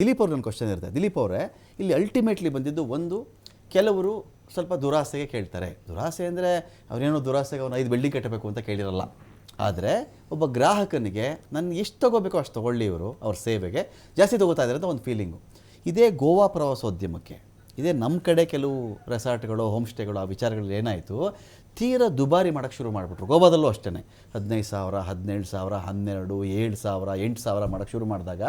ದಿಲೀಪ್ ಅವ್ರ ನನ್ನ ಕ್ವಶನ್ ಇರುತ್ತೆ. ದಿಲೀಪ್ ಅವರೇ, ಇಲ್ಲಿ ಅಲ್ಟಿಮೇಟ್ಲಿ ಬಂದಿದ್ದು ಒಂದು, ಕೆಲವರು ಸ್ವಲ್ಪ ದುರಾಸೆಗೆ ಕೇಳ್ತಾರೆ. ದುರಾಸೆ ಅಂದರೆ ಅವರೇನೋ ದುರಾಸೆಗೆ ಅವನು 5 ಬಿಲ್ಡಿಂಗ್ ಕಟ್ಟಬೇಕು ಅಂತ ಕೇಳಿರಲ್ಲ. ಆದರೆ ಒಬ್ಬ ಗ್ರಾಹಕನಿಗೆ ನಾನು ಎಷ್ಟು ತೊಗೋಬೇಕೋ ಅಷ್ಟು ತೊಗೊಳ್ಳಿ ಇವರು ಅವ್ರ ಸೇವೆಗೆ, ಜಾಸ್ತಿ ತೊಗೋತಾ ಇದ್ದಾರೆ ಅಂತ ಒಂದು ಫೀಲಿಂಗು. ಇದೇ ಗೋವಾ ಪ್ರವಾಸೋದ್ಯಮಕ್ಕೆ, ಇದೇ ನಮ್ಮ ಕಡೆ ಕೆಲವು ರೆಸಾರ್ಟ್ಗಳು, ಹೋಮ್ ಸ್ಟೇಗಳು, ಆ ವಿಚಾರಗಳು ಏನಾಯಿತು, ತೀರಾ ದುಬಾರಿ ಮಾಡೋಕ್ಕೆ ಶುರು ಮಾಡಿಬಿಟ್ರು. ಗೋವಾದಲ್ಲೂ ಅಷ್ಟೇ 15,000, 17,000, 12, 7,000, 8,000 ಮಾಡೋಕ್ಕೆ ಶುರು ಮಾಡಿದಾಗ,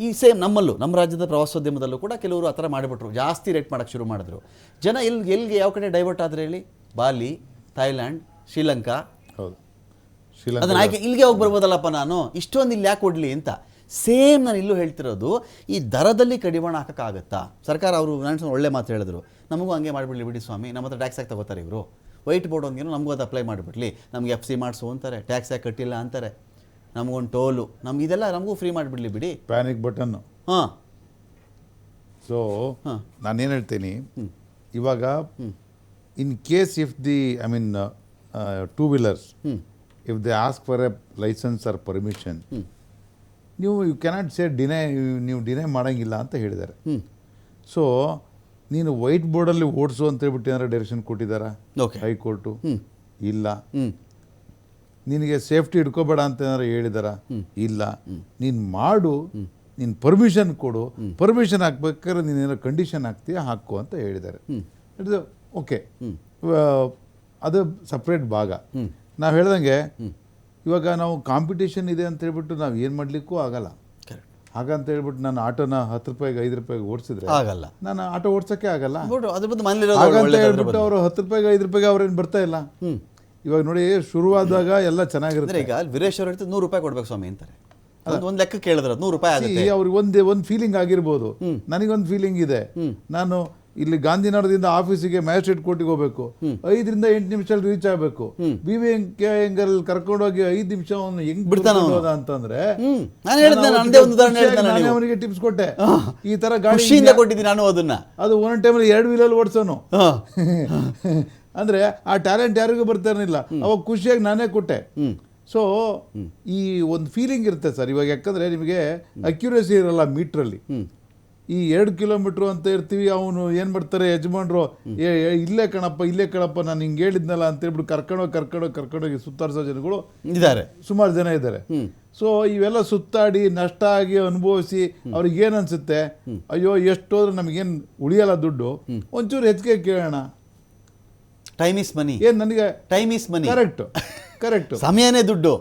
ಈ ಸೇಮ್ ನಮ್ಮಲ್ಲೂ, ನಮ್ಮ ರಾಜ್ಯದ ಪ್ರವಾಸೋದ್ಯಮದಲ್ಲೂ ಕೂಡ ಕೆಲವರು ಆ ಥರ ಮಾಡಿಬಿಟ್ರು. ಜಾಸ್ತಿ ರೇಟ್ ಮಾಡೋಕ್ಕೆ ಶುರು ಮಾಡಿದ್ರು. ಜನ ಎಲ್ಲಿಗೆ ಯಾವ ಕಡೆ ಡೈವರ್ಟ್ ಆದರೆ ಹೇಳಿ? ಬಾಲಿ, ಥೈಲ್ಯಾಂಡ್, ಶ್ರೀಲಂಕಾ. ಹೌದು, ಅದನ್ನ ಆಯ್ಕೆ ಇಲ್ಲಿಗೆ ಹೋಗಿ ಬರ್ಬೋದಲ್ಲಪ್ಪ, ನಾನು ಇಷ್ಟೊಂದು ಇಲ್ಲಿ ಯಾಕೆ ಕೊಡಲಿ ಅಂತ. ಸೇಮ್ ನಾನು ಇಲ್ಲೂ ಹೇಳ್ತಿರೋದು, ಈ ದರದಲ್ಲಿ ಕಡಿವಾಣ ಹಾಕೋಕ್ಕಾಗತ್ತಾ? ಸರ್ಕಾರ ಅವರು ನಾನು ಒಳ್ಳೆ ಮಾತು ಹೇಳಿದ್ರು, ನಮಗೂ ಹಂಗೆ ಮಾಡಿಬಿಡ್ಲಿ ಬಿಡಿ ಸ್ವಾಮಿ, ನಮ್ಮ ಹತ್ರ ಟ್ಯಾಕ್ಸ್ ಆಗಿ ತಗೋತಾರೆ ಇವರು. ವೈಟ್ ಬೋರ್ಡ್ ಒಂದೇನೋ ನಮಗೂ ಅದು ಅಪ್ಲೈ ಮಾಡಿಬಿಡ್ಲಿ, ನಮಗೆ FC ಮಾಡಿಸು ಅಂತಾರೆ, ಟ್ಯಾಕ್ಸ್ ಯಾಕೆ ಕಟ್ಟಿಲ್ಲ ಅಂತಾರೆ, ನಮಗೊಂದು ಟೋಲು, ನಮ್ಗೆ ಇದೆಲ್ಲ ನಮಗೂ ಫ್ರೀ ಮಾಡಿಬಿಡ್ಲಿ ಬಿಡಿ. Panic button. ಹಾಂ, ಸೊ ನಾನೇನು ಹೇಳ್ತೀನಿ, ಇವಾಗ in case if the two wheelers if they ask for a licence or permission, you cannot say ನೀವು ಡಿನೈ ಮಾಡೋಂಗಿಲ್ಲ ಅಂತ ಹೇಳಿದ್ದಾರೆ. ಸೊ ನೀನು ವೈಟ್ ಬೋರ್ಡಲ್ಲಿ ಓಡಿಸು ಅಂತ ಹೇಳ್ಬಿಟ್ಟು ಏನಾರು ಡೈರೆಕ್ಷನ್ ಕೊಟ್ಟಿದ್ದಾರಾ ಹೈಕೋರ್ಟು? ಇಲ್ಲ. ನಿನಗೆ ಸೇಫ್ಟಿ ಇಟ್ಕೋಬೇಡ ಅಂತ ಏನಾರು ಹೇಳಿದಾರಾ? ಇಲ್ಲ. ನೀನು ಮಾಡು, ನೀನು ಪರ್ಮಿಷನ್ ಕೊಡು, ಪರ್ಮಿಷನ್ ಹಾಕ್ಬೇಕಾದ್ರೆ ನೀನೇನೋ ಕಂಡೀಷನ್ ಹಾಕ್ತೀಯ ಹಾಕು ಅಂತ ಹೇಳಿದ್ದಾರೆ. ಓಕೆ, ಅದು ಸಪ್ರೇಟ್ ಭಾಗ. ನಾವು ಹೇಳ್ದಂಗೆ ಇವಾಗ ನಾವು ಕಾಂಪಿಟೇಷನ್ ಇದೆ ಅಂತ ಹೇಳ್ಬಿಟ್ಟು ನಾವು ಏನು ಮಾಡಲಿಕ್ಕೂ ಆಗಲ್ಲ. ಹಾಗಂತ ಹೇಳ್ಬಿಟ್ಟು ನಾನು ಆಟೋನ 10 ರೂಪಾಯಿಗೆ 5 ರೂಪಾಯಿಗೆ ಓಡಿಸಿದ್ರೆ ಆಗಲ್ಲ, ನಾನು ಆಟೋ ಓಡಿಸೋಕ್ಕೆ ಆಗಲ್ಲ. ಹಾಗಂತ ಹೇಳ್ಬಿಟ್ಟು ಅವರು 10 ರೂಪಾಯಿಗೆ 5 ರೂಪಾಯಿಗೆ ಅವ್ರೇನು ಬರ್ತಾ ಇಲ್ಲ. ಇವಾಗ ನೋಡಿ, ಶುರುವಾದಾಗ ಎಲ್ಲ ಚೆನ್ನಾಗಿರುತ್ತೆ. ಈಗ ವೀರೇಶ್ ಅವ್ರು ಹೇಳ್ತಿದ್ದು 100 ರೂಪಾಯಿ ಕೊಡ್ಬೇಕು ಸ್ವಾಮಿ ಅಂತಾರೆ. ಒಂದು ಲೆಕ್ಕ ಕೇಳಿದ್ರೆ 100 ರೂಪಾಯಿ ಆಗುತ್ತೆ. ಅವ್ರಿಗೆ ಒಂದು ಫೀಲಿಂಗ್ ಆಗಿರ್ಬೋದು, ನನಗೊಂದು ಫೀಲಿಂಗ್ ಇದೆ. ನಾನು ಇಲ್ಲಿ ಗಾಂಧಿನಗರದಿಂದ ಆಫೀಸಿಗೆ ಮ್ಯಾಜಿಸ್ಟ್ರೇಟ್ ಕೋರ್ಟಿಗೆ ಹೋಗ್ಬೇಕು, 5 ರಿಂದ 8 ನಿಮಿಷದಲ್ಲಿ ರೀಚ್ ಆಗಬೇಕು. BVNK ಕರ್ಕೊಂಡೋಗಿ 5 ನಿಮಿಷ ಅವನು ಹೆಂಗ್ ಬಿಡ್ತಾನ ಅಂತಂದ್ರೆ, ನಾನೇ ಅವನಿಗೆ ಟಿಪ್ಸ್ ಕೊಟ್ಟೆ, ಈ ತರ ಗಾಡಿ ಕೊಟ್ಟಿದ್ದೀನಿ ನಾನು. ಅದು ಒಂದೊಂದು ಟೈಮಲ್ಲಿ 2 ವೀಲಲ್ಲಿ ಓಡಿಸೋನು. ಅಂದ್ರೆ ಆ ಟ್ಯಾಲೆಂಟ್ ಯಾರಿಗೂ ಬರ್ತಾ ಇರಲಿಲ್ಲ, ಅವಾಗ ಖುಷಿಯಾಗಿ ನಾನೇ ಕೊಟ್ಟೆ. ಸೊ ಈ ಒಂದು ಫೀಲಿಂಗ್ ಇರುತ್ತೆ ಸರ್. ಇವಾಗ ಯಾಕಂದ್ರೆ ನಿಮಗೆ ಅಕ್ಯುರೇಸಿ ಇರಲ್ಲ ಮೀಟ್ರಲ್ಲಿ. ಈ 2 ಕಿಲೋಮೀಟ್ರು ಅಂತ ಇರ್ತೀವಿ, ಅವನು ಏನು ಮಾಡ್ತಾರೆ ಯಜಮಾನ್ರು, ಇಲ್ಲೇ ಕಣಪ್ಪ ನಾನು ಹಿಂಗೆ ಹೇಳಿದ್ನಲ್ಲ ಅಂತ ಹೇಳ್ಬಿಟ್ಟು ಕರ್ಕೊಂಡೋಗಿ ಸುತ್ತಾಡಿಸೋ ಜನಗಳು ಇದ್ದಾರೆ, ಸುಮಾರು ಜನ ಇದ್ದಾರೆ. ಸೊ ಇವೆಲ್ಲ ಸುತ್ತಾಡಿ ನಷ್ಟ ಆಗಿ ಅನುಭವಿಸಿ ಅವ್ರಿಗೆ ಏನು ಅನ್ಸುತ್ತೆ, ಅಯ್ಯೋ ಎಷ್ಟೋದ್ರೆ ನಮಗೇನು ಉಳಿಯಲ್ಲ ದುಡ್ಡು, ಒಂಚೂರು ಹೆಚ್ಚಿಗೆ ಕೇಳೋಣ. ಟೈಮ್ ಈಸ್ ಮನಿ. ಏನು ನನಗೆ ಟೈಮ್ ಈಸ್ ಮನಿ. ಕರೆಕ್ಟ್, ಸಮಯನೇ ದುಡ್ಡು.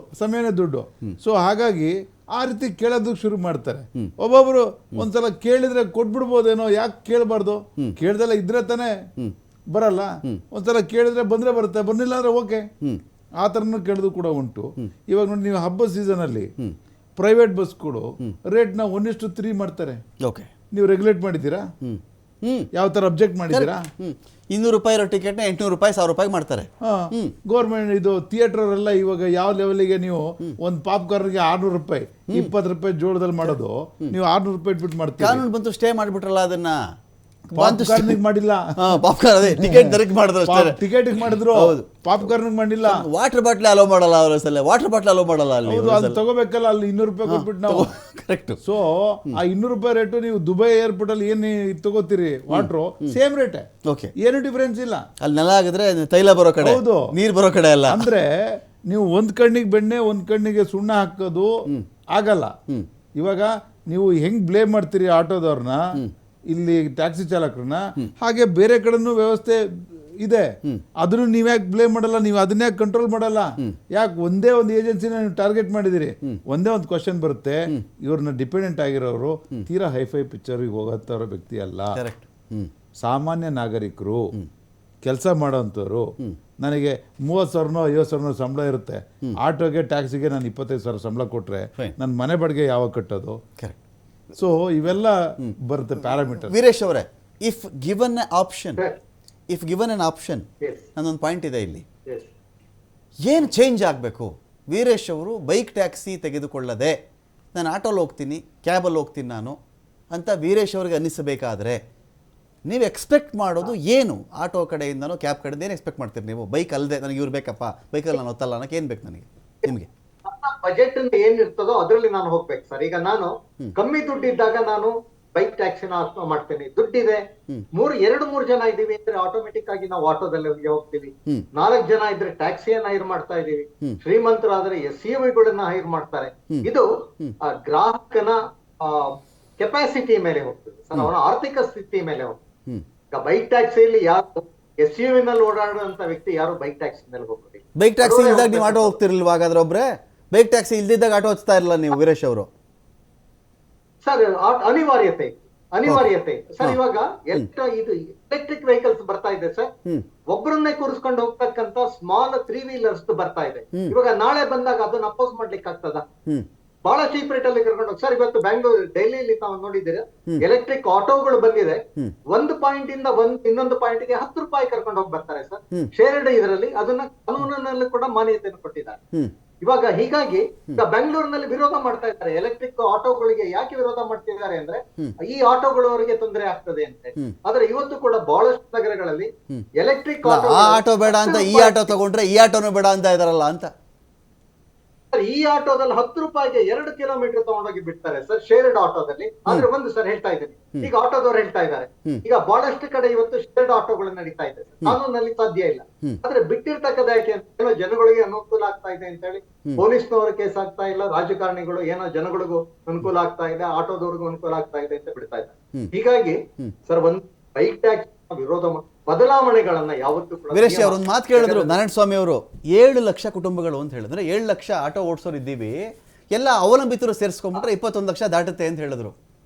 ಸೊ ಹಾಗಾಗಿ ಆ ರೀತಿ ಕೇಳೋದಕ್ಕೆ ಶುರು ಮಾಡ್ತಾರೆ. ಒಬ್ಬೊಬ್ರು ಒಂದ್ಸಲ ಕೇಳಿದ್ರೆ ಕೊಟ್ಬಿಡ್ಬೋದೇನೋ, ಯಾಕೆ ಕೇಳಬಾರ್ದು? ಕೇಳ್ದಲ್ಲ ಇದ್ರೆ ತಾನೇ ಬರಲ್ಲ. ಒಂದ್ಸಲ ಕೇಳಿದ್ರೆ ಬಂದ್ರೆ ಬರುತ್ತೆ, ಬರ್ಲಿಲ್ಲ ಅಂದ್ರೆ ಓಕೆ, ಆ ಥರನೂ ಕೇಳೋದು ಕೂಡ ಉಂಟು. ಇವಾಗ ನೋಡಿ, ನೀವು ಹಬ್ಬದ ಸೀಸನಲ್ಲಿ ಪ್ರೈವೇಟ್ ಬಸ್ಗಳು ರೇಟ್ನ 1:3 ಮಾಡ್ತಾರೆ. ನೀವು ರೆಗ್ಯುಲೇಟ್ ಮಾಡಿದ್ದೀರಾ? ಯಾವ ಥರ ಅಬ್ಜೆಕ್ಟ್ ಮಾಡಿದ್ದೀರಾ? 200 ರೂಪಾಯಿ ಇರೋ ಟಿಕೆಟ್ನ 800 ರೂಪಾಯಿ 1000 ರೂಪಾಯಿ ಮಾಡ್ತಾರೆ. ಗೌರ್ಮೆಂಟ್ ಇದು ಥಿಯೇಟರ್ ಎಲ್ಲ ಇವಾಗ ಯಾವ ಲೆವೆಲಿಗೆ, ನೀವು ಒಂದು ಪಾಪ್ಕಾರ್ನ್ಗೆ 600 ರೂಪಾಯಿ, 20 ರೂಪಾಯಿ ಜೋಳದಲ್ಲಿ ಮಾಡೋದು ನೀವು 600 ರೂಪಾಯಿ ಇಟ್ಬಿಟ್ಟು ಮಾಡ್ತೀವಿ. ಕಾನೂನು ಬಂತು, ಸ್ಟೇ ಮಾಡಿಬಿಟ್ರಲ್ಲ ಅದನ್ನ. ಮಾಡಿಲ್ಲ, ಟಿಕೆಟ್ ಮಾಡಿದ್ರು, ಪಾಪ್ಕಾರ್ನ್ ಮಾಡಿಲ್ಲ. ವಾಟರ್ ಬಾಟ್ಲಿ ಅಲೋ ಮಾಡಲ್ಲ ಅವರು, ವಾಟರ್ ಬಾಟ್ಲಿ ಅಲೋ ಮಾಡಲ್ಲ ಅಲ್ಲಿ. ಅದು ತಗೋಬೇಕಲ್ಲ, ಅಲ್ಲಿ 200 ರೂಪಾಯಿ ಕೊಟ್ಬಿಟ್ಟು ನಾವು. ಕರೆಕ್ಟ್. ಸೊ ಆ 200 ರೂಪಾಯಿ ರೇಟು ನೀವು ದುಬೈ ಏರ್ಪೋರ್ಟ್ ಅಲ್ಲಿ ಏನ್ ತಗೋತೀರಿ ವಾಟ್ರು, ಸೇಮ್ ರೇಟೆ, ಏನು ಡಿಫರೆನ್ಸ್ ಇಲ್ಲ. ಅಲ್ಲಿ ನೆಲ ಆಗಿದ್ರೆ ತೈಲ ಬರೋ ಕಡೆ, ಹೌದು, ನೀರ್ ಬರೋ ಕಡೆ ಅಲ್ಲ. ಅಂದ್ರೆ ನೀವು ಒಂದ್ ಕಣ್ಣಿಗೆ ಬೆಣ್ಣೆ ಒಂದ್ ಕಣ್ಣಿಗೆ ಸುಣ್ಣ ಹಾಕೋದು ಆಗಲ್ಲ. ಇವಾಗ ನೀವು ಹೆಂಗ್ ಬ್ಲೇಮ್ ಮಾಡ್ತೀರಿ ಆಟೋದವ್ರನ್ನ, ಇಲ್ಲಿ ಟ್ಯಾಕ್ಸಿ ಚಾಲಕರನ್ನ, ಹಾಗೆ ಬೇರೆ ಕಡೆನೂ ವ್ಯವಸ್ಥೆ ಇದೆ. ಅದನ್ನು ನೀವ್ಯಾಕೆ ಬ್ಲೇಮ್ ಮಾಡಲ್ಲ? ನೀವು ಅದನ್ನ ಯಾಕೆ ಕಂಟ್ರೋಲ್ ಮಾಡಲ್ಲ? ಯಾಕೆ ಒಂದೇ ಒಂದು ಏಜೆನ್ಸಿನ ನೀವು ಟಾರ್ಗೆಟ್ ಮಾಡಿದಿರಿ? ಒಂದೇ ಒಂದು ಕ್ವಶನ್ ಬರುತ್ತೆ, ಇವ್ರನ್ನ ಡಿಪೆಂಡೆಂಟ್ ಆಗಿರೋರು ತೀರಾ ಹೈಫೈ ಪಿಕ್ಚರ್ಗೆ ಹೋಗತ್ತವ್ರ ವ್ಯಕ್ತಿ ಅಲ್ಲ. ಸಾಮಾನ್ಯ ನಾಗರಿಕರು, ಕೆಲಸ ಮಾಡೋಂಥವ್ರು. ನನಗೆ 30,000 50,000 ಸಂಬಳ ಇರುತ್ತೆ, ಆಟೋಗೆ ಟ್ಯಾಕ್ಸಿಗೆ ನಾನು 25,000 ಸಂಬಳ ಕೊಟ್ರೆ ನನ್ನ ಮನೆ ಬಾಡಿಗೆ ಯಾವಾಗ ಕಟ್ಟೋದು? ಸೊ ಇವೆಲ್ಲ ಬರುತ್ತೆ ಪ್ಯಾರಾಮೀಟರ್. ವೀರೇಶ್ ಅವರೇ, ಇಫ್ ಗಿವನ್ ಅನ್ ಆಪ್ಷನ್ ನನ್ನೊಂದು ಪಾಯಿಂಟ್ ಇದೆ ಇಲ್ಲಿ. ಏನು ಚೇಂಜ್ ಆಗಬೇಕು? ವೀರೇಶ್ ಅವರು ಬೈಕ್ ಟ್ಯಾಕ್ಸಿ ತೆಗೆದುಕೊಳ್ಳದೆ ನಾನು ಆಟೋಲ್ಲಿ ಹೋಗ್ತೀನಿ, ಕ್ಯಾಬಲ್ಲಿ ಹೋಗ್ತೀನಿ ನಾನು ಅಂತ ವೀರೇಶ್ ಅವ್ರಿಗೆ ಅನ್ನಿಸಬೇಕಾದ್ರೆ ನೀವು ಎಕ್ಸ್ಪೆಕ್ಟ್ ಮಾಡೋದು ಏನು? ಆಟೋ ಕಡೆಯಿಂದನೋ ಕ್ಯಾಬ್ ಕಡೆಯಿಂದ ಏನು ಎಕ್ಸ್ಪೆಕ್ಟ್ ಮಾಡ್ತೀರಿ ನೀವು? ಬೈಕ್ ಅಲ್ಲದೆ ನನಗೆ ಇವ್ರು ಬೇಕಪ್ಪ, ಬೈಕಲ್ಲಿ ನಾನು ಹೊತ್ತಲ್ಲ ಅನ್ನೋಕೆ ಏನು ಬೇಕು ನನಗೆ, ನಿಮಗೆ? ಬಜೆಟ್ ಏನ್ ಇರ್ತದೋ ಅದರಲ್ಲಿ ನಾನು ಹೋಗ್ಬೇಕು ಸರ್. ಈಗ ನಾನು ಕಮ್ಮಿ ದುಡ್ಡಿದ್ದಾಗ ನಾನು ಬೈಕ್ ಟ್ಯಾಕ್ಸಿನ ಮಾಡ್ತೇನೆ, ದುಡ್ಡಿದೆ, ಎರಡು ಮೂರು ಜನ ಇದೀವಿ ಅಂದ್ರೆ ಆಟೋಮೆಟಿಕ್ ಆಗಿ ನಾವು ಆಟೋದಲ್ಲಿ ಹೋಗ್ತೀವಿ. 4 ಜನ ಇದ್ರೆ ಟ್ಯಾಕ್ಸಿಯನ್ನ ಹೈರ್ ಮಾಡ್ತಾ ಇದೀವಿ. ಶ್ರೀಮಂತರಾದ್ರೆ SUVಗಳನ್ನ ಹೈರ್ ಮಾಡ್ತಾರೆ. ಇದು ಗ್ರಾಹಕನ ಕೆಪಾಸಿಟಿ ಮೇಲೆ ಹೋಗ್ತದೆ ಸರ್, ಅವನ ಆರ್ಥಿಕ ಸ್ಥಿತಿ ಮೇಲೆ ಹೋಗ್ತದೆ. ಈಗ ಬೈಕ್ ಟ್ಯಾಕ್ಸಿಯಲ್ಲಿ ಯಾರು SUV ನಲ್ಲಿ ಓಡಾಡುವಂತ ವ್ಯಕ್ತಿ ಯಾರು ಬೈಕ್ ಟ್ಯಾಕ್ಸಿನಲ್ಲಿ ಹೋಗ್ತಾರೆ. ಬೈಕ್ ಟ್ಯಾಕ್ಸಿ ಇಲ್ದಾಗ ನೀವು ಆಟೋ ಹೋಗ್ತಿರ್ಲಿಲ್ವಾ ಹಾಗಾದ್ರೆ ಒಬ್ರೆ? ಬೈಕ್ ಟ್ಯಾಕ್ಸಿ ಇಲ್ದಿದ್ದಾಗ ಆಟೋ ಹಚ್ತಾ ಇರಲಿಲ್ಲ ನೀವು ವೀರೇಶ್ ಅವರು? ಸರ್ ಅನಿವಾರ್ಯತೆ ಸರ್. ಇವಾಗ ಇದು ಎಲೆಕ್ಟ್ರಿಕ್ ವೆಹಿಕಲ್ಸ್ ಬರ್ತಾ ಇದೆ ಸರ್, ಒಬ್ಬರನ್ನೇ ಕೂರಿಸ್ಕೊಂಡು ಹೋಗ್ತಕ್ಕಂತ ಸ್ಮಾಲ್ 3 ವೀಲರ್ಸ್ ಬರ್ತಾ ಇದೆ. ಇವಾಗ ನಾಳೆ ಬಂದಾಗ ಅದನ್ನ ಅಪೋಸ್ ಮಾಡ್ಲಿಕ್ಕೆ ಆಗ್ತದ? ಬಹಳ ಚೀಪ್ ರೇಟ್ ಅಲ್ಲಿ ಕರ್ಕೊಂಡು ಹೋಗಿ ಸರ್. ಇವತ್ತು ಬ್ಯಾಂಗ್ಳೂರ್, ಡೆಲ್ಲಿಯಲ್ಲಿ ತಾವು ನೋಡಿದ್ದೀರಾ, ಎಲೆಕ್ಟ್ರಿಕ್ ಆಟೋಗಳು ಬಂದಿದೆ. ಒಂದು ಪಾಯಿಂಟ್ ಇಂದ ಇನ್ನೊಂದು ಪಾಯಿಂಟ್ ಗೆ 10 ರೂಪಾಯಿ ಕರ್ಕೊಂಡು ಹೋಗಿ ಬರ್ತಾರೆ ಸರ್, ಶೇರ್ಡ್ ಇದರಲ್ಲಿ. ಅದನ್ನ ಕಾನೂನಿನಲ್ಲಿ ಕೂಡ ಮಾನ್ಯತೆಯನ್ನು ಕೊಟ್ಟಿದ್ದಾರೆ. ಇವಾಗ ಹೀಗಾಗಿ ಈಗ ಬೆಂಗಳೂರಿನಲ್ಲಿ ವಿರೋಧ ಮಾಡ್ತಾ ಇದ್ದಾರೆ ಎಲೆಕ್ಟ್ರಿಕ್ ಆಟೋಗಳಿಗೆ. ಯಾಕೆ ವಿರೋಧ ಮಾಡ್ತಿದ್ದಾರೆ ಅಂದ್ರೆ ಈ ಆಟೋಗಳವರಿಗೆ ತೊಂದರೆ ಆಗ್ತದೆ ಅಂತ. ಆದ್ರೆ ಇವತ್ತು ಕೂಡ ಬಹಳಷ್ಟು ನಗರಗಳಲ್ಲಿ ಎಲೆಕ್ಟ್ರಿಕ್ ಆಟೋ ಬೇಡ ಅಂತ ಈ ಆಟೋ ತಗೊಂಡ್ರೆ ಈ ಆಟೋನು ಬೇಡ ಅಂತ ಇದಾರಲ್ಲ ಅಂತ. ಈ ಆಟೋದಲ್ಲಿ 10 ರೂಪಾಯಿಗೆ 2 ಕಿಲೋಮೀಟರ್ ತಗೊಂಡೋಗಿ ಬಿಡ್ತಾರೆ ಸರ್, ಶೇರ್ಡ್ ಆಟೋದಲ್ಲಿ. ಆದ್ರೆ ಒಂದು ಸರ್ ಹೇಳ್ತಾ ಇದ್ದೀನಿ, ಈಗ ಆಟೋದವ್ರು ಹೇಳ್ತಾ ಇದ್ದಾರೆ, ಈಗ ಬಹಳಷ್ಟು ಕಡೆ ಇವತ್ತು ಶೇರ್ಡ್ ಆಟೋಗಳು ನಡೀತಾ ಇದೆ, ಕಾನೂನಲ್ಲಿ ಸಾಧ್ಯ ಇಲ್ಲ. ಆದ್ರೆ ಬಿಟ್ಟಿರ್ತಕ್ಕದ ಯಾಕೆ ಅಂತ ಏನೋ ಜನಗಳಿಗೆ ಅನುಕೂಲ ಆಗ್ತಾ ಇದೆ ಅಂತ ಹೇಳಿ ಪೊಲೀಸ್ನವರು ಕೇಸ್ ಆಗ್ತಾ ಇಲ್ಲ, ರಾಜಕಾರಣಿಗಳು ಏನೋ ಜನಗಳಿಗೂ ಅನುಕೂಲ ಆಗ್ತಾ ಇದೆ, ಆಟೋದವ್ರಿಗೂ ಅನುಕೂಲ ಆಗ್ತಾ ಇದೆ ಅಂತ ಬಿಡ್ತಾ ಇದ್ದಾರೆ. ಹೀಗಾಗಿ ಸರ್ ಒಂದು ಬೈಕ್ ಟ್ಯಾಕ್ಸ್ ವಿರೋಧ ಬದಲಾವಣೆಗಳನ್ನ ಯಾವತ್ತೂ ಕೂಡ. ವೀರೇಶ್ ಅವರು ಒಂದು ಮಾತು ಕೇಳಿದ್ರು ನಾರಾಯಣ ಸ್ವಾಮಿ ಅವರು, 7 ಲಕ್ಷ ಕುಟುಂಬಗಳು ಅಂತ ಹೇಳಿದ್ರೆ 7 ಲಕ್ಷ ಆಟೋ ಓಡಿಸೋರು ಇದ್ದೀವಿ, ಎಲ್ಲ ಅವಲಂಬಿತರು ಸೇರಿಸ್ಕೊಂಡ್ಬಿಟ್ರೆ 21 ಲಕ್ಷ ದಾಟುತ್ತೆ ಅಂತ ಹೇಳಿದ್ರು.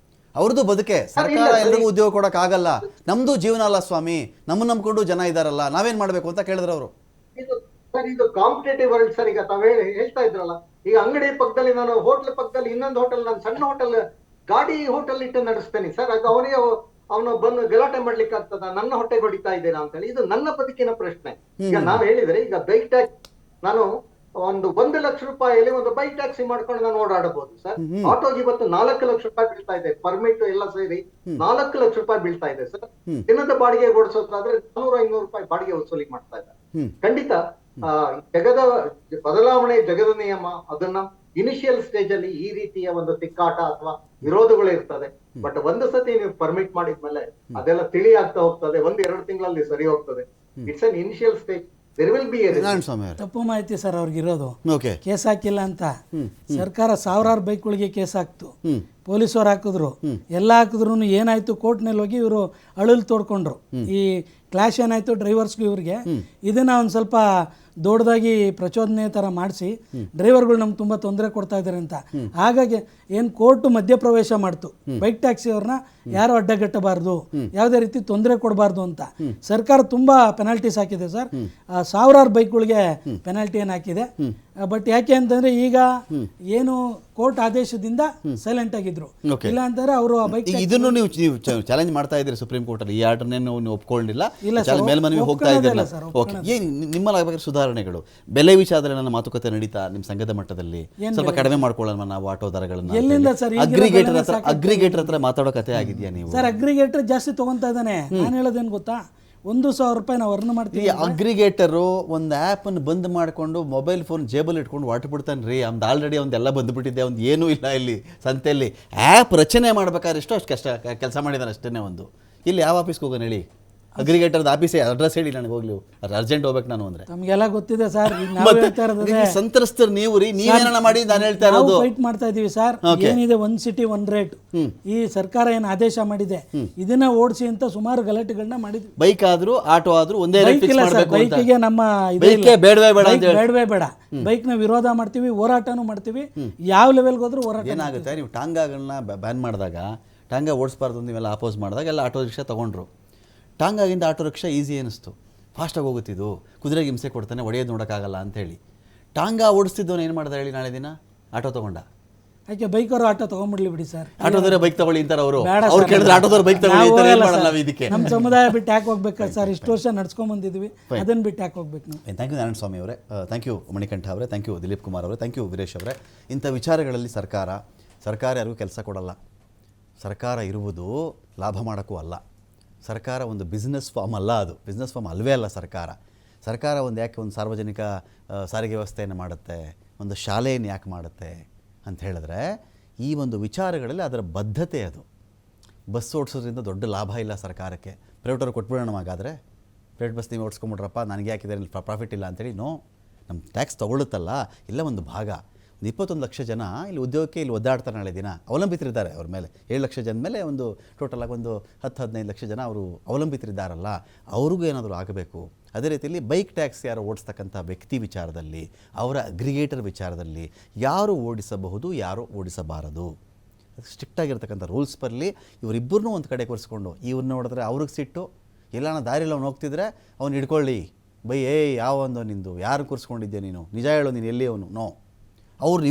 ಅವ್ರದ್ದು ಬದುಕೆ, ಸರ್ಕಾರ ಎಲ್ರಿಗೂ ಉದ್ಯೋಗ ಕೊಡಕ್ ಆಗಲ್ಲ, ನಮ್ದು ಜೀವನ ಅಲ್ಲ ಸ್ವಾಮಿ, ನಮ್ಮನ್ನ ನಂಬ್ಕೊಂಡು ಜನ ಇದಾರಲ್ಲ, ನಾವೇನ್ ಮಾಡ್ಬೇಕು ಅಂತ ಕೇಳಿದ್ರು ಅವರು. ಇದು ಕಾಂಪಿಟೇಟಿವ್ ವರ್ಲ್ಡ್ ಸರ್. ಈಗ ತಾವ್ ಹೇಳ್ತಾ ಇದ್ರಲ್ಲ, ಈಗ ಅಂಗಡಿ ಪಕ್ಕದಲ್ಲಿ, ನಾನು ಹೋಟೆಲ್ ಪಕ್ಕದಲ್ಲಿ ಇನ್ನೊಂದು ಹೋಟೆಲ್, ನಾನು ಸಣ್ಣ ಹೋಟೆಲ್, ಗಾಡಿ ಹೋಟೆಲ್ ಇಟ್ಟು ನಡೆಸ್ತೇನೆ ಸರ್. ಅದು ಅವನು ಬಂದು ಗಲಾಟೆ ಮಾಡ್ಲಿಕ್ಕೆ ಆಗ್ತದ? ನನ್ನ ಹೊಟ್ಟೆ ಹೊಡಿತಾ ಇದ್ದೇನೆ ಅಂತ ಹೇಳಿ. ಇದು ನನ್ನ ಬದುಕಿನ ಪ್ರಶ್ನೆ. ಈಗ ನಾವ್ ಹೇಳಿದ್ರೆ, ಈಗ ಬೈಕ್ ಟ್ಯಾಕ್ಸಿ ನಾನು ಒಂದು 1 ಲಕ್ಷ ರೂಪಾಯಿಯಲ್ಲಿ ಒಂದು ಬೈಕ್ ಟ್ಯಾಕ್ಸಿ ಮಾಡ್ಕೊಂಡು ನಾನು ಓಡಾಡಬಹುದು ಸರ್. ಆಟೋಗೆ ಇವತ್ತು 4 ಲಕ್ಷ ರೂಪಾಯಿ ಬೀಳ್ತಾ ಇದೆ, ಪರ್ಮಿಟ್ ಎಲ್ಲ ಸೇರಿ 4 ಲಕ್ಷ ರೂಪಾಯಿ ಬೀಳ್ತಾ ಇದೆ ಸರ್. ದಿನದ ಬಾಡಿಗೆ ಓಡಿಸೋದಾದ್ರೆ 400-500 ರೂಪಾಯಿ ಬಾಡಿಗೆ ವಸೂಲಿ ಮಾಡ್ತಾ ಇದ್ದಾರೆ. ಖಂಡಿತ ಜಗದ ಬದಲಾವಣೆ, ಜಗದ ನಿಯಮ, ಅದನ್ನ ಇನಿಷಿಯಲ್ ಸ್ಟೇಜ್ ಅಲ್ಲಿ ಈ ರೀತಿಯ ಒಂದು ತಿಕ್ಕಾಟ ಅಥವಾ ವಿರೋಧಗಳು ಇರ್ತದೆ. ಬಟ್ ಒಂದು ಸತಿ ನೀವು ಪರ್ಮಿಟ್ ಮಾಡಿದ್ಮೇಲೆ ಅದೆಲ್ಲ ತಿಳಿ ಆಗ್ತಾ ಹೋಗ್ತದೆ, 1-2 ತಿಂಗಳಲ್ಲಿ ಸರಿ ಹೋಗ್ತದೆ. It's an initial stage. ತಪ್ಪು ಮಾಹಿತಿ ಸರ್ ಅವ್ರಿಗಿರೋದು. ಕೇಸ್ ಹಾಕಿಲ್ಲ ಅಂತ ಸರ್ಕಾರ ಸಾವಿರಾರು ಬೈಕ್ಗಳಿಗೆ ಕೇಸ್ ಹಾಕ್ತು, ಪೊಲೀಸವ್ರು ಹಾಕಿದ್ರು, ಎಲ್ಲ ಹಾಕಿದ್ರು. ಏನಾಯ್ತು, ಕೋರ್ಟ್ನಲ್ಲಿ ಹೋಗಿ ಇವರು ಅಳಲು ತೋಡ್ಕೊಂಡ್ರು. ಈ ಕ್ಲಾಶ್ ಏನಾಯ್ತು ಡ್ರೈವರ್ಸ್ಗೂ ಇವ್ರಿಗೆ. ಇದನ್ನ ಒಂದು ಸ್ವಲ್ಪ ದೊಡ್ಡದಾಗಿ ಪ್ರಚೋದನೆ ಥರ ಮಾಡಿಸಿ ಡ್ರೈವರ್ಗಳು ನಮ್ಗೆ ತುಂಬ ತೊಂದರೆ ಕೊಡ್ತಾ ಇದ್ದಾರೆ ಅಂತ. ಹಾಗಾಗಿ ಏನು ಕೋರ್ಟು ಮಧ್ಯಪ್ರವೇಶ ಮಾಡ್ತು, ಬೈಕ್ ಟ್ಯಾಕ್ಸಿ ಅವ್ರನ್ನ ಯಾರು ಅಡ್ಡಗಟ್ಟಬಾರ್ದು, ಯಾವುದೇ ರೀತಿ ತೊಂದರೆ ಕೊಡಬಾರ್ದು ಅಂತ. ಸರ್ಕಾರ ತುಂಬ ಪೆನಾಲ್ಟೀಸ್ ಹಾಕಿದೆ ಸರ್, ಸಾವಿರಾರು ಬೈಕ್ಗಳಿಗೆ ಪೆನಾಲ್ಟಿ ಏನು ಹಾಕಿದೆ. ಬಟ್ ಯಾಕೆ ಅಂತಂದ್ರೆ ಈಗ ಏನು ಕೋರ್ಟ್ ಆದೇಶದಿಂದ ಸೈಲೆಂಟ್ ಆಗಿದ್ರು, ಇಲ್ಲ ಅಂತಂದ್ರೆ ಅವರು ಇದನ್ನು ನೀವು ಚಾಲೆಂಜ್ ಮಾಡ್ತಾ ಇದ್ದೀರಿ ಸುಪ್ರೀಂ ಕೋರ್ಟ್ ಅಲ್ಲಿ, ಈ ಆರ್ಡರ್ನೇ ನೀವು ಒಪ್ಕೊಂಡಿಲ್ಲ, ಮೇಲ್ಮನವಿ ಹೋಗ್ತಾ ಇದ್ದೀರಲ್ಲ. ಓಕೆ, ಏನು ನಿಮ್ಮಲ್ಲಿ ಸುಧಾರಣೆಗಳು, ಬೆಲೆ ವಿಚಾರದಲ್ಲಿ ನನ್ನ ಮಾತುಕತೆ ನಡೀತಾ ನಿಮ್ಮ ಸಂಘದ ಮಟ್ಟದಲ್ಲಿ ಸ್ವಲ್ಪ ಕಡಿಮೆ ಮಾಡ್ಕೊಳ್ಳೋಣ ನಾವು ಆಟೋ ದರಗಳನ್ನ? ಎಲ್ಲಿಂದ ಸರ್? ಅಗ್ರಿಗೇಟರ್ ಹತ್ರ ಮಾತಾಡೋ ಕತೆ ಆಗಿದೆಯಾ ನೀವು? ಸರ್ ಅಗ್ರಿಗೇಟರ್ ಜಾಸ್ತಿ ತಗೊಂತಾ ಇದ್ದಾನೆ. ನಾನು ಹೇಳೋದೇನು ಗೊತ್ತಾ, 1,000 ರೂಪಾಯಿ ನಾವು ಅರ್ನ್ ಮಾಡ್ತೀವಿ. ಅಗ್ರಿಗೇಟರು ಒಂದು ಆ್ಯಪನ್ನು ಬಂದ್ ಮಾಡಿಕೊಂಡು ಮೊಬೈಲ್ ಫೋನ್ ಜೇಬಲ್ಲಿ ಇಟ್ಕೊಂಡು ಹೊಟ್ಟು ಬಿಡ್ತಾನೆ ರೀ. ಅವ್ನು ಆಲ್ರೆಡಿ ಒಂದೆಲ್ಲ ಬಂದುಬಿಟ್ಟಿದೆ, ಒಂದು ಏನೂ ಇಲ್ಲ ಇಲ್ಲಿ ಸಂತೆಯಲ್ಲಿ. ಆ್ಯಪ್ ರಚನೆ ಮಾಡ್ಬೇಕಾದ್ರೆ ಅಷ್ಟು ಕಷ್ಟ ಕೆಲಸ ಮಾಡಿದಾನೆ ಅಷ್ಟೇ. ಒಂದು ಇಲ್ಲಿ ಯಾವ ಆಫೀಸ್ಗೆ ಹೋಗೋಣ ಹೇಳಿ, ಅಗ್ರಿಗೇಟರ್ದ ಆಫೀಸೇ ಅಡ್ರೆಸ್ ಹೇಳಿ ನನಗೆ, ಹೋಗ್ಲಿ ಅರ್ಜೆಂಟ್ ಹೋಗ್ಬೇಕು ನಾನು ಅಂದ್ರೆ. ನಮಗೆಲ್ಲ ಗೊತ್ತಿದೆ ಸರ್, ಸಂತ್ರಸ್ತರು ನೀವು ರೀ, ನೀವೇನ ಮಾಡಿ ನಾನು ಹೇಳ್ತಾ ಇರೋದು. ಫೈಟ್ ಮಾಡ್ತಾ ಇದೀವಿ ಸರ್. ಏನಿದೆ ಒನ್ ಸಿಟಿ ಒನ್ ರೇಟ್, ಈ ಸರ್ಕಾರ ಏನು ಆದೇಶ ಮಾಡಿದೆ ಇದನ್ನ ಓಡಿಸಿ ಅಂತ ಸುಮಾರು ಗಲಾಟೆಗಳನ್ನ ಮಾಡಿದ್ವಿ. ಬೈಕ್ ಆದ್ರೂ ಆಟೋ ಆದ್ರೂ ಒಂದೇ ರೇಟ್ ಫಿಕ್ಸ್ ಮಾಡಬೇಕು ಅಂತ. ಬೈಕಿಗೆ ನಮ್ಮ ಬೇಡವೇ ಬೇಡ, ಬೈಕ್ ನ ವಿರೋಧ ಮಾಡ್ತೀವಿ, ಹೋರಾಟನೂ ಮಾಡ್ತೀವಿ. ಯಾವ ಲೆವೆಲ್ಗೆ ಹೋದ್ರೂ ಹೋರಾಟ. ಏನಾಗುತ್ತೆ, ನೀವು ಟಾಂಗಾಗಳನ್ನ ಬ್ಯಾನ್ ಮಾಡಿದಾಗ, ಟಾಂಗಾ ಓಡಿಸ್ಬಾರ್ದು ನೀವೆಲ್ಲ ಅಪೋಸ್ ಮಾಡಿದಾಗ ಎಲ್ಲ ಆಟೋ ರಿಕ್ಷಾ ತಗೊಂಡ್ರು. ಟಾಂಗಾಗಿಂದ ಆಟೋ ರಿಕ್ಷಾ ಈಸಿ ಅನ್ನಿಸ್ತು, ಫಾಸ್ಟಾಗಿ ಹೋಗುತ್ತಿದ್ದು, ಕುದುರೆಗೆ ಹಿಂಸೆ ಕೊಡ್ತಾನೆ, ಒಡೆಯೋದು ನೋಡೋಕ್ಕಾಗಲ್ಲ ಅಂತೇಳಿ. ಟಾಂಗಾ ಓಡಿಸ್ತಿದ್ದವನು ಏನು ಮಾಡ್ದ ಹೇಳಿ, ನಾಳೆ ದಿನ ಆಟೋ ತೊಗೊಂಡ. ಯಾಕೆ ಬೈಕವರು ಆಟೋ ತೊಗೊಂಡ್ಬಿಡ್ಲಿ ಬಿಡಿ ಸರ್, ಆಟೋದವರೇ ಬೈಕ್ ತಗೊಳ್ಳಿ ಅಂತಾರೆ ಅವರು. ಅವ್ರು ಕೇಳಿದ್ರೆ ಆಟೋದವ್ರು ಬೈಕ್ ತಗೊಳ್ಳಿ. ಇದಕ್ಕೆ ನಮ್ಮ ಸಮುದಾಯ ಬಿಟ್ಟು ಯಾಕೆ ಹೋಗ್ಬೇಕಾ ಸರ್? ಇಷ್ಟು ವರ್ಷ ನಡ್ಸ್ಕೊಂಡ್ ಬಂದಿದ್ವಿ, ಅದನ್ನ ಬಿಟ್ಟು ಯಾಕೆ ಹೋಗ್ಬೇಕು ನಾವು? ಥ್ಯಾಂಕ್ ಯು ನಾರಾಯಣ ಸ್ವಾಮಿ ಅವರೇ, ಥ್ಯಾಂಕ್ ಯು ಮಣಿಕಂಠ ಅವರೇ, ಥ್ಯಾಂಕ್ ಯು ದಿಲೀಪ್ ಕುಮಾರ್ ಅವರೇ, ಥ್ಯಾಂಕ್ ಯು ವೀರೇಶ್ ಅವರೇ. ಇಂಥ ವಿಚಾರಗಳಲ್ಲಿ ಸರ್ಕಾರ ಯಾರಿಗೂ ಕೆಲಸ ಕೊಡಲ್ಲ. ಸರ್ಕಾರ ಇರುವುದು ಲಾಭ ಮಾಡೋಕ್ಕೂ ಅಲ್ಲ. ಸರ್ಕಾರ ಒಂದು ಬಿಸ್ನೆಸ್ ಫಾರ್ಮ್ ಅಲ್ಲ, ಅದು ಬಿಸ್ನೆಸ್ ಫಾರ್ಮ್ ಅಲ್ವೇ ಅಲ್ಲ. ಸರ್ಕಾರ ಒಂದು ಯಾಕೆ ಒಂದು ಸಾರ್ವಜನಿಕ ಸಾರಿಗೆ ವ್ಯವಸ್ಥೆಯನ್ನು ಮಾಡುತ್ತೆ, ಒಂದು ಶಾಲೆಯನ್ನು ಯಾಕೆ ಮಾಡುತ್ತೆ ಅಂತ ಹೇಳಿದ್ರೆ, ಈ ಒಂದು ವಿಚಾರಗಳಲ್ಲಿ ಅದರ ಬದ್ಧತೆ ಅದು. ಬಸ್ ಓಡಿಸೋದ್ರಿಂದ ದೊಡ್ಡ ಲಾಭ ಇಲ್ಲ ಸರ್ಕಾರಕ್ಕೆ. ಪ್ರೈವೇಟವ್ರು ಕೊಟ್ಬಿಡೋಣ ಹಾಗಾದರೆ, ಪ್ರೈವೇಟ್ ಬಸ್ ನೀವು ಓಡಿಸ್ಕೊಂಬಿಡ್ರಪ್ಪ, ನನಗೆ ಯಾಕಿದೆ ಪ್ರಾಫಿಟ್ ಇಲ್ಲ ಅಂತೇಳಿ. ನೋ, ನಮ್ಮ ಟ್ಯಾಕ್ಸ್ ತೊಗೊಳುತ್ತಲ್ಲ ಇಲ್ಲ ಒಂದು ಭಾಗ, ಒಂದು 21 ಲಕ್ಷ ಜನ ಇಲ್ಲಿ ಉದ್ಯೋಗಕ್ಕೆ ಇಲ್ಲಿ ಒದ್ದಾಡ್ತಾರೆ. ನಾಳೆ ದಿನ ಅವಲಂಬಿತರಿದ್ದಾರೆ ಅವ್ರ ಮೇಲೆ. 7 ಲಕ್ಷ ಜನ ಮೇಲೆ ಒಂದು ಟೋಟಲಾಗಿ ಒಂದು 10-15 ಲಕ್ಷ ಜನ ಅವರು ಅವಲಂಬಿತರಿದ್ದಾರಲ್ಲ, ಅವ್ರಿಗೂ ಏನಾದರೂ ಆಗಬೇಕು. ಅದೇ ರೀತಿಯಲ್ಲಿ ಬೈಕ್ ಟ್ಯಾಕ್ಸ್ ಯಾರು ಓಡಿಸ್ತಕ್ಕಂಥ ವ್ಯಕ್ತಿ ವಿಚಾರದಲ್ಲಿ, ಅವರ ಅಗ್ರಿಗೇಟರ್ ವಿಚಾರದಲ್ಲಿ ಯಾರು ಓಡಿಸಬಹುದು, ಯಾರು ಓಡಿಸಬಾರದು, ಸ್ಟ್ರಿಕ್ಟಾಗಿರ್ತಕ್ಕಂಥ ರೂಲ್ಸ್ ಬರಲಿ. ಇವರಿಬ್ಬರನ್ನೂ ಒಂದು ಕಡೆ ಕೂರಿಸ್ಕೊಂಡು, ಇವ್ರನ್ನ ನೋಡಿದ್ರೆ ಅವ್ರಿಗೆ ಸಿಟ್ಟು, ಎಲ್ಲಾನ ದಾರಿಯಲ್ಲಿ ಅವ್ನು ಹೋಗ್ತಿದ್ರೆ ಅವ್ನು ಹಿಡ್ಕೊಳ್ಳಿ, ಬೈ ಯಾವ ಒಂದು ನಿಂದು ಯಾರು ಕೂರಿಸ್ಕೊಂಡಿದ್ದೆ ನೀನು, ನಿಜ ಹೇಳೋ ನೀನು ಎಲ್ಲಿ ಅವನು, ನೋ.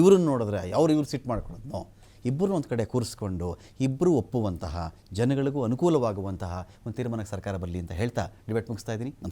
ಇವ್ರನ್ನ ನೋಡಿದ್ರೆ ಇವ್ರು ಸಿಟ್ಟು ಮಾಡ್ಕೊಳ್ಳೋದು, ನೋ. ಇಬ್ಬರನ್ನೂ ಒಂದು ಕಡೆ ಕೂರಿಸ್ಕೊಂಡು ಇಬ್ಬರು ಒಪ್ಪುವಂತಹ, ಜನಗಳಿಗೂ ಅನುಕೂಲವಾಗುವಂತಹ ಒಂದು ತೀರ್ಮಾನಕ್ಕೆ ಸರ್ಕಾರ ಬರಲಿ ಅಂತ ಹೇಳ್ತಾ ಡಿಬೇಟ್ ಮುಗಿಸ್ತಾ ಇದ್ದೀನಿ.